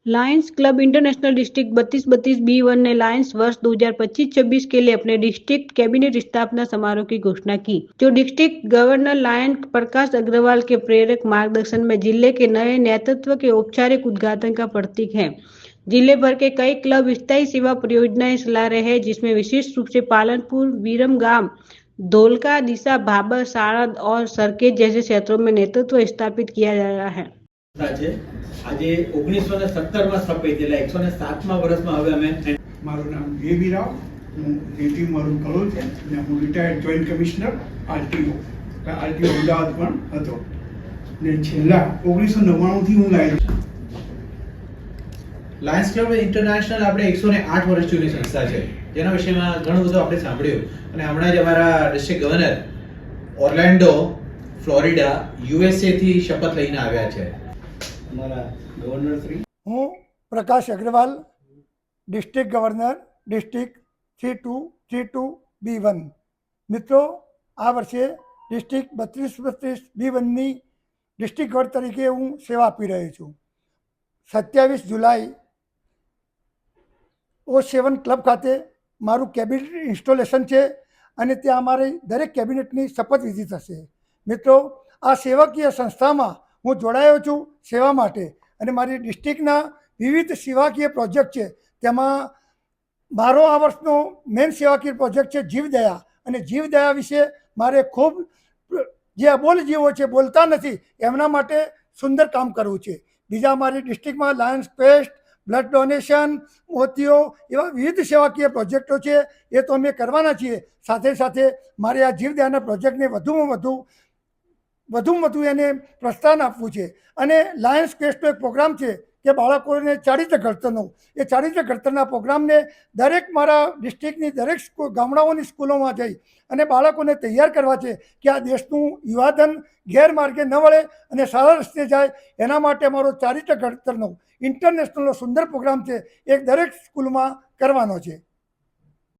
Lions club international district 3232B1 ने Lions वर्ष 2025-26 के लिए अपने डिस्ट्रिक्ट कैबिनेट स्थापना समारोह की घोषणा की, जो district governor lion Prakash Agarwal के प्रेरक मार्गदर्शन में जिले के नए नेतृत्व के औपचारिक उद्घाटन का प्रतीक है। जिले भर के कई क्लब स्थायी सेवा परियोजनाएं चला रहे हैं, जिसमें विशेष रूप से पालनपुर, विरमगाम, धोलका, दिशा, भाबर, साणंद और सरखेज जैसे क्षेत्रों में नेतृत्व स्थापित किया जा रहा है। આજે 1917 માં સ્થાપિત એટલે 107મા વર્ષમાં હવે અમે મારું નામ જેબી રાવ, હું નેટિવ મારું કલોલ છે અને હું retired joint commissioner RTO Ahmedabad પણ હતો ને છેલ્લા 1999 થી હું લાયન્સ ક્લબ ઇન્ટરનેશનલ આપણે 108 વર્ષ જૂની સંસ્થા છે, જેના વિષયમાં ઘણું બધું આપણે સાંભળ્યું અને હમણાં જ અમારા district governor Orlando Florida USA થી શપથ લઈને આવ્યા છે। હું Prakash Agrawal, district governor, district 3232B1। મિત્રો, આ વર્ષે ડિસ્ટ્રિક્ટ 3232B1ની ડિસ્ટ્રિક્ટ ગવર્નર તરીકે હું સેવા આપી રહ્યો છું। 27 જુલાઈ O7 ક્લબ ખાતે મારું કેબિનેટ ઇન્સ્ટોલેશન છે અને ત્યાં અમારી દરેક કેબિનેટની શપથવિધિ થશે। મિત્રો, આ સેવાકીય સંસ્થામાં હું જોડાયો છું સેવા માટે અને મારી ડિસ્ટ્રિક્ટના વિવિધ સેવાકીય પ્રોજેક્ટ છે, તેમાં મારો આ વર્ષનો મેઇન સેવાકીય પ્રોજેક્ટ છે જીવદયા, અને જીવદયા વિશે મારે ખૂબ જે અબોલ જીવો છે, બોલતા નથી, એમના માટે સુંદર કામ કરવું છે। બીજા મારી ડિસ્ટ્રિક્ટમાં લાયન્સ પેસ્ટ, બ્લડ ડોનેશન, મોતીઓ એવા વિવિધ સેવાકીય પ્રોજેક્ટો છે, એ તો અમે કરવાના છીએ। સાથે સાથે મારે આ જીવદયાના પ્રોજેક્ટને વધુમાં વધુ એને પ્રોત્સાહન આપવું છે। અને લાયન્સ ક્વેસ્ટનો એક પ્રોગ્રામ છે કે બાળકોને ચારિત્ર ઘડતરનો, એ ચારિત્ર ઘડતરના પ્રોગ્રામને દરેક મારા ડિસ્ટ્રિક્ટની દરેક ગામડાઓની સ્કૂલોમાં જઈ અને બાળકોને તૈયાર કરવા છે કે આ દેશનું યુવાધન ગેરમાર્ગે ન વળે અને સારા રસ્તે જાય, એના માટે મારો ચારિત્ર ઘડતરનો ઇન્ટરનેશનલનો સુંદર પ્રોગ્રામ છે, એક દરેક સ્કૂલમાં કરવાનો છે।